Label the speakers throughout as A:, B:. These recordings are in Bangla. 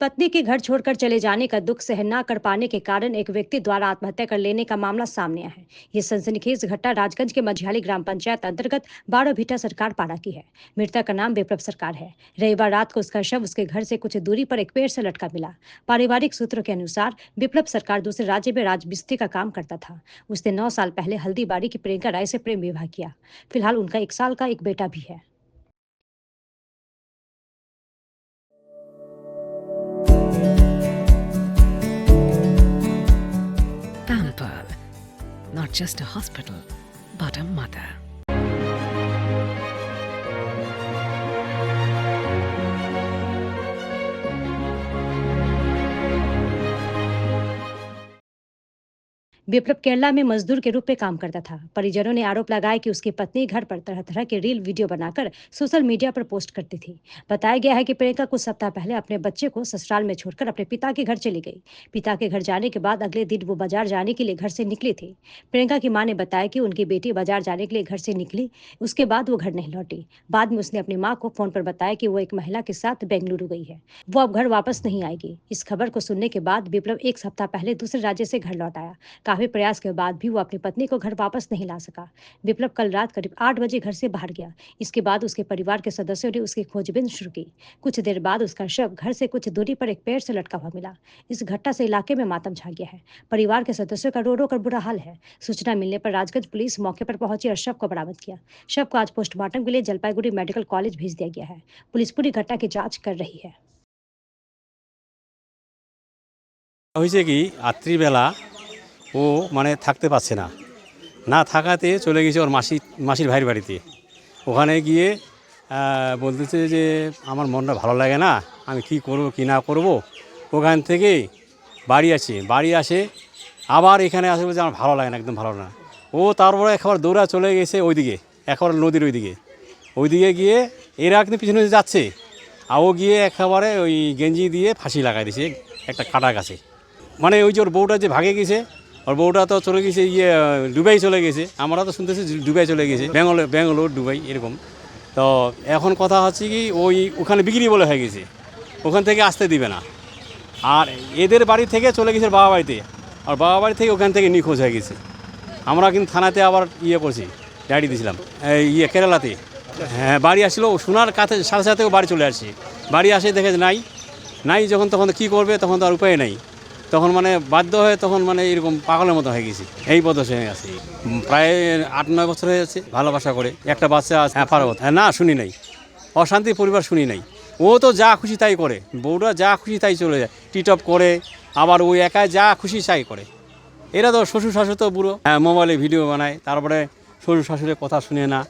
A: पत्नी के घर छोड़कर चले जाने का दुख सहन न कर पाने के कारण एक व्यक्ति द्वारा आत्महत्या कर लेने का मामला सामने आया है। ये सनसनीखेज घटना राजगंज के मझियाली ग्राम पंचायत अंतर्गत बारोभीटा सरकार पाड़ा की है। मृतक का नाम विप्लव सरकार है। रविवार रात को उसका शव उसके घर से कुछ दूरी पर एक पेड़ से लटका मिला। पारिवारिक सूत्रों के अनुसार विप्लव सरकार दूसरे राज्य में राजमिस्त्री का काम करता था। उसने 9 साल पहले हल्दीबाड़ी की प्रियंका राय से प्रेम विवाह किया। फिलहाल उनका 1 साल का एक बेटा भी है।
B: Pamper, not just a hospital, but a mother.
A: विप्लव केरला में मजदूर के रूप में काम करता था। परिजनों ने आरोप लगाया कि उसकी पत्नी घर पर तरह तरह के रील वीडियो बनाकर सोशल मीडिया पर पोस्ट करती थी। बताया गया है कि प्रियंका कुछ सप्ताह पहले अपने बच्चे को ससुराल में छोड़कर अपने पिता के घर चली गई। पिता के घर जाने के बाद अगले दिन वो बाजार जाने के लिए घर से निकली थी। प्रियंका की मां ने बताया कि उनकी बेटी बाजार जाने के लिए घर से निकली, उसके बाद वो घर नहीं लौटी। बाद में उसने अपनी माँ को फोन पर बताया कि वो एक महिला के साथ बेंगलुरु गई है, वो अब घर वापस नहीं आएगी। इस खबर को सुनने के बाद विप्लव 1 सप्ताह पहले दूसरे राज्य से घर लौट आया। काफी प्रयास के बाद भी वो अपनी पत्नी को घर वापस नहीं ला सका। विप्लव कल रात करीब 8 बजे घर से बाहर गया। इसके बाद उसके परिवार के सदस्यों ने उसकी खोजबीन शुरू की। कुछ देर बाद उसका शव घर से कुछ दूरी पर एक पेड़ से लटका हुआ मिला। इस घटना से इलाके में मातम छा गया है। परिवार के सदस्यों का रो रो कर बुरा हाल है। सूचना मिलने पर राजगंज पुलिस मौके पर पहुंची और शव को बरामद किया। शव को आज पोस्टमार्टम के लिए जलपाईगुड़ी मेडिकल कॉलेज भेज दिया गया है। पुलिस पूरी घटना की जांच कर रही है।
C: হয়েছে কি রাত্রিবেলা ও মানে থাকতে পারছে না, না থাকাতে চলে গেছে ওর মাসির ভাইয়ের বাড়িতে। ওখানে গিয়ে বলতেছে যে আমার মনটা ভালো লাগে না, আমি কি করব কি না করব। ওখান থেকে বাড়ি আসে আবার এখানে আসে বলছে আমার ভালো লাগে না, একদম ভালো না। ও তারপরে একবার দৌড়া চলে গেছে ওইদিকে, একবার নদীর ওইদিকে গিয়ে এরা কিন্তু পিছনে যাচ্ছে, আর ও গিয়ে একেবারে ওই গেঞ্জি দিয়ে ফাঁসি লাগাই দিয়েছে একটা কাটা গাছে। মানে ওই যে ওর বউটা যে ভাগে গেছে, ওর বউটা তো চলে গেছে দুবাই চলে গেছে। আমরা তো শুনতেছি দুবাই চলে গেছে, ব্যাঙ্গালোর দুবাই এরকম। তো এখন কথা হচ্ছে কি ওখানে বিক্রি বলে হয়ে গেছে, ওখান থেকে আসতে দিবে না। আর এদের বাড়ি থেকে চলে গেছে বাবা বাড়িতে, আর বাবা বাড়ি থেকে ওখান থেকে নিখোঁজ হয়ে গেছে। আমরা কিন্তু থানাতে আবার করছি, ডায়েরি দিয়েছিলাম কেরালাতে। হ্যাঁ, বাড়ি আসলো শোনার সাথে সাথে ও বাড়ি চলে আসছে। বাড়ি আসে দেখে নাই যখন, তখন কী করবে, তখন তো আর উপায় নেই। তখন মানে বাধ্য হয়ে তখন মানে এরকম পাগলের মতো হয়ে গেছি। এই পদশে হয়ে গেছে, প্রায় 8-9 বছর হয়ে যাচ্ছে। ভালোবাসা করে একটা বাচ্চা আছে। হ্যাঁ, পারবত। হ্যাঁ, না শুনি নাই, অশান্তি পরিবার শুনি নাই। ও তো যা খুশি তাই করে, বউরা যা খুশি তাই চলে যায়, টিটপ করে, আবার ওই একাই যা খুশি তাই করে। এরা তো শ্বশুর শাশুড়ি তো বুড়ো, হ্যাঁ, মোবাইলে ভিডিও বানায়, তারপরে শ্বশুর শাশুড়ির কথা শুনে না,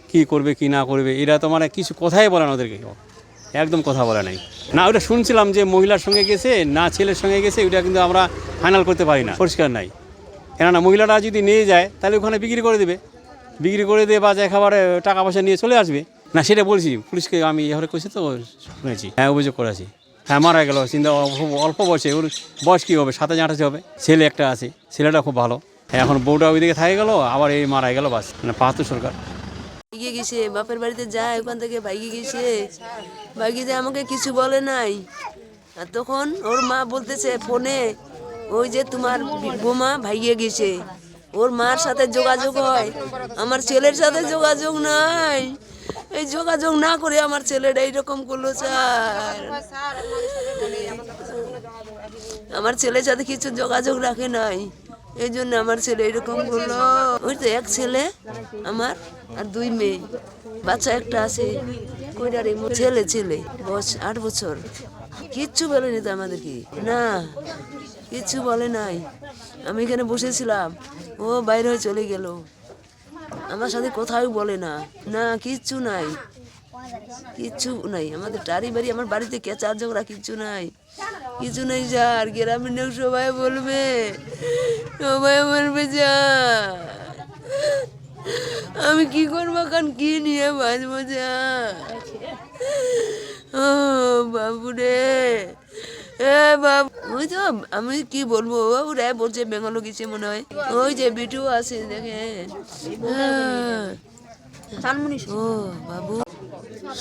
C: কি করবে কি না করবে। এরা তো মানে কিছু কথাই বলে না ওদেরকে, একদম কথা বলে নাই। না, ওটা শুনছিলাম যে মহিলার সঙ্গে গেছে না ছেলের সঙ্গে গেছে, ওইটা কিন্তু আমরা ফাইনাল করতে পারি না, পরিষ্কার নাই। কেননা মহিলারা যদি নিয়ে যায় তাহলে ওখানে বিক্রি করে দেবে বা একেবারে টাকা পয়সা নিয়ে চলে আসবে। না, সেটা বলছি পুলিশকে, আমি এভাবে কইছি তো শুনেছি। হ্যাঁ, অভিযোগ করেছি। হ্যাঁ, মারা গেল, চিন্তা অল্প বয়সে। ওর বয়স কী হবে, 27-28 হবে। ছেলে একটা আছে, ছেলেটা খুব ভালো। এখন বউটা ওইদিকে থাকে গেল, আবার এই মারা গেল, বাস। মানে পাহাড় সরকার
D: ভাইগে গেছে, বাপের বাড়িতে যায়, ওখান থেকে ভাইগে গেছে। ভাইগে যে আমাকে কিছু বলে নাই। আর তখন ওর মা বলতেছে ফোনে, ওই যে তোমার বোমা ভাইগে গেছে। ওর মার সাথে যোগাযোগ হয়, আমার ছেলের সাথে যোগাযোগ নাই। এই যোগাযোগ না করে আমার ছেলেটা এইরকম করলো। স্যার, আমার ছেলের সাথে কিছু যোগাযোগ রাখে নাই, এই জন্য আমার ছেলে এরকম করলো। ওই তো এক ছেলে আমার, আর 2 মেয়ে, বাচ্চা একটা আছে। কইরারে ছেলে বয়স 8 বছর। কিচ্ছু বলেনি তো আমাদেরকে, না কিচ্ছু বলে নাই। আমি এখানে বসেছিলাম, ও বাইরে হয়ে চলে গেল, আমার সাথে কোথাও বলে না, না কিচ্ছু নাই, কিচ্ছু নাই। আমাদের টারি বাড়ি, আমার বাড়িতে কেচার ঝগড়া কিচ্ছু নাই, কিছু নেই। স্যার, গ্রামের লোক সবাই বলবে যা আমি কি করবো, কারণ কি নিয়ে বাঁচবো। যা ও বাবু রে, বাবু, ওই তো আমি কি বলবো, বাবু রে বলছে বেঙ্গলো গেছে মনে হয়। ওই যে বিটু আছে দেখেন। ও বাবু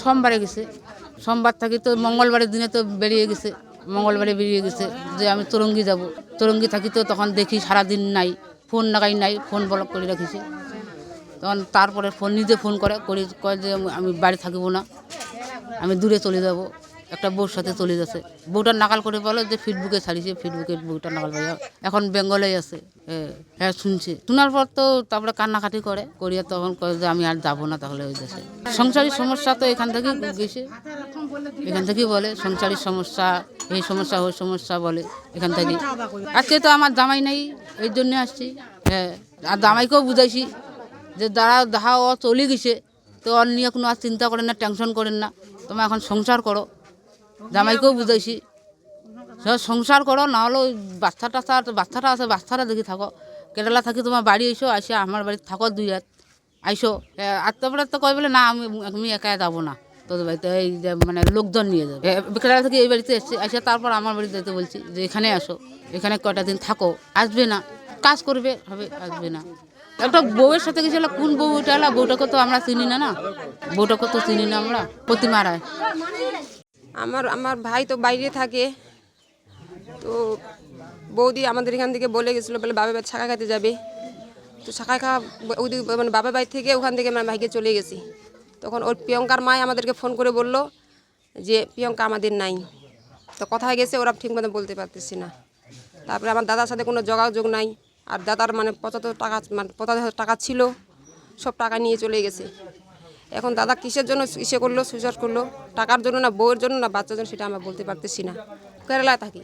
E: সোমবারে গেছে, সোমবার থেকে তো মঙ্গলবারের দিনে তো বেরিয়ে গেছে মঙ্গলবারে বেরিয়ে গেছে যে আমি তরঙ্গি যাব। তরঙ্গি থাকি তো তখন দেখি সারাদিন নাই, ফোন লাগাই নাই, ফোন ব্লক করে রাখিছি। তখন তারপরে নিজে ফোন কয় যে আমি বাড়ি থাকবো না, আমি দূরে চলে যাব, একটা বউর সাথে চলে যাচ্ছে। বউটার নাকাল করে বলে যে ফেসবুকে ছাড়িয়েছে, ফেসবুকের বউটার নাকাল পাইয়া এখন বেঙ্গলেই আছে। হ্যাঁ শুনছে, শোনার পর তো তারপরে কান্নাকাটি করিয়া তখন কয় যে আমি আর যাবো না তাহলে ওই দেশে। সংসারিক সমস্যা তো এখান থেকেই গেছে, এখান থেকেই বলে সংসারিক সমস্যা, এই সমস্যা ওই সমস্যা বলে এখান থেকে। আজকে তো আমার জামাই নেই, এই জন্যে আসছি। হ্যাঁ, আর জামাইকেও বুঝাইছি যে দেখা ও চলে গেছে, তো ওর নিয়ে কোনো আর চিন্তা করেন না, টেনশন করেন না, তোমরা এখন সংসার করো। জামাইকেও বুঝাইছি সংসার করো, না হলে ওই বাচ্চাটা আছে, বাচ্চাটা দেখি থাকো। কেরালা থাকি তোমার বাড়ি এসো, আসে আমার বাড়িতে থাকো 2 রাত আইসো। আর তারপরে তো কয় বলে না আমি একা যাবো না তোদের বাড়িতে, এই যে মানে লোকজন নিয়ে যাবে। কেরালা থেকে এই বাড়িতে এসে তারপর আমার বাড়িতে যেতে বলছি যে এখানে আসো, এখানে কয়টা দিন থাকো। আসবে না, কাজ করবে হবে, আসবে না। একটা বউয়ের সাথে গেছিল, কোন বউ ওটা এলা, বউটাকে তো আমরা চিনি না, বউটাকে তো চিনি না আমরা। প্রতিমা রায়।
F: আমার ভাই তো বাইরে থাকে, তো বৌদি আমাদের এখান থেকে বলে গেছিলো বলে বাবা বাড়ি শাঁখা খাইতে যাবে। তো শাঁখা খাওয়া মানে বাবা বাড়ি থেকে ওখান থেকে আমার ভাইকে চলে গেছি। তখন ওর প্রিয়ঙ্কার মায় আমাদেরকে ফোন করে বলল যে প্রিয়ঙ্কা আমাদের নাই, তো কোথায় গেছে ওরা ঠিক মতো বলতে পারতেছি না। তারপরে আমার দাদার সাথে কোনো যোগাযোগ নাই, আর দাদার মানে 75,000 টাকা ছিল, সব টাকা নিয়ে চলে গেছে। এখন দাদা কিসের জন্য করলো, সুইসাইড করলো, টাকার জন্য না বউয়ের জন্য না বাচ্চার জন্য, সেটা আমরা বলতে পারতেছি না। কেরালায় থাকি,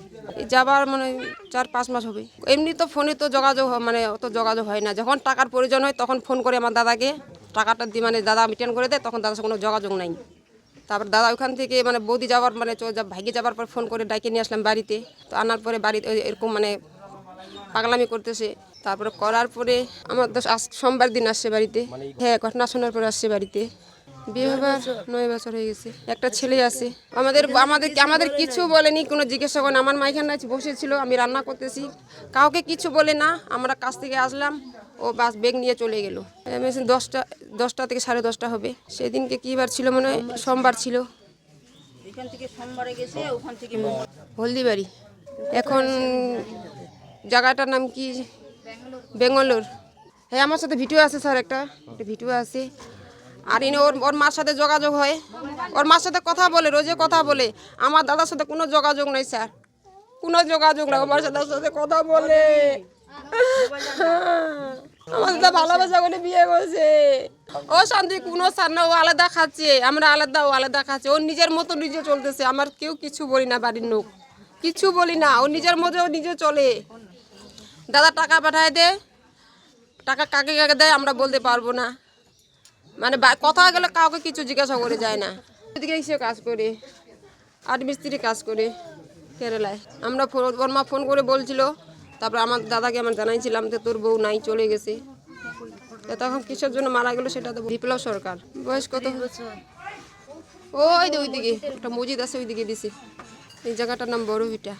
F: যাবার মানে 4-5 মাস হবে। এমনি তো ফোনে তো যোগাযোগ মানে অত যোগাযোগ হয় না, যখন টাকার প্রয়োজন হয় তখন ফোন করে আমার দাদাকে, টাকাটা দিয়ে মানে দাদা রিটার্ন করে দেয়, তখন দাদার সাথে কোনো যোগাযোগ নাই। তারপর দাদা ওখান থেকে মানে বৌদি যাওয়ার মানে ভাইকে যাওয়ার পর ফোন করে ডাইকে নিয়ে আসলাম বাড়িতে। তো আনার পরে বাড়িতে এরকম মানে পাগলামি করতেছে। তারপরে করার পরে আমার সোমবার দিন আসছে বাড়িতে। হ্যাঁ, ঘটনা শোনার পরে আসছে বাড়িতে। বিয়ে হবার 9 বছর হয়ে গেছে, একটা ছেলে আছে। আমাদের কিছু বলেনি, কোনো জিজ্ঞাসা করেন। আমার মা এখানে বসেছিল, আমি রান্না করতেছি, কাউকে কিছু বলে না। আমরা কাছ থেকে আসলাম, ও বাস ব্যাগ নিয়ে চলে গেল। 10টা থেকে 10:30 হবে। সেদিনকে কী বার ছিল মনে হয়, সোমবার ছিল। এখান থেকে সোমবারে গেছে, ওখান থেকে হলদিবাড়ি। এখন জায়গাটার নাম কি, বেঙ্গালোর। হ্যাঁ, আমার সাথে ভিডিও আছে স্যার, একটা ভিডিও আছে। আর ইনি ওর মার সাথে যোগাযোগ হয়, ওর মার সাথে কথা বলে, রোজে কথা বলে। আমার দাদার সাথে কোনো যোগাযোগ নেই স্যার, কোনো যোগাযোগ নেই। আমার সাথে কথা বলে, আমার দাদা ভালোবাসা করে বিয়ে করছে। ও শান্তি কোনো স্যার না, ও আলাদা খাচ্ছে, আমরা আলাদা, ও আলাদা খাচ্ছে। ও নিজের মতো নিজে চলতেছে, আমার কেউ কিছু বলি না, বাড়ির লোক কিছু বলি না। ও নিজের মধ্যে ও নিজে চলে। দাদা টাকা পাঠায় দেয়, টাকা কাকে কাকে দেয় আমরা বলতে পারবো না। মানে কথা গেলে কাউকে কিছু জিজ্ঞাসা করে যায় না। এদিকে এসে কাজ করে, আট মিস্ত্রি কাজ করে কেরালায়। আমরা ওর মা ফোন করে বলছিল, তারপর আমার দাদাকে আমরা জানাইছিলাম যে তোর বউ নাই, চলে গেছে। তখন কিসের জন্য মারা গেলো সেটা তো বিপ্লব সরকার। বয়স কত? ওইদিকে একটা মসজিদ আছে, ওইদিকে দিছে। এই জায়গাটার নাম বড় ভিটা।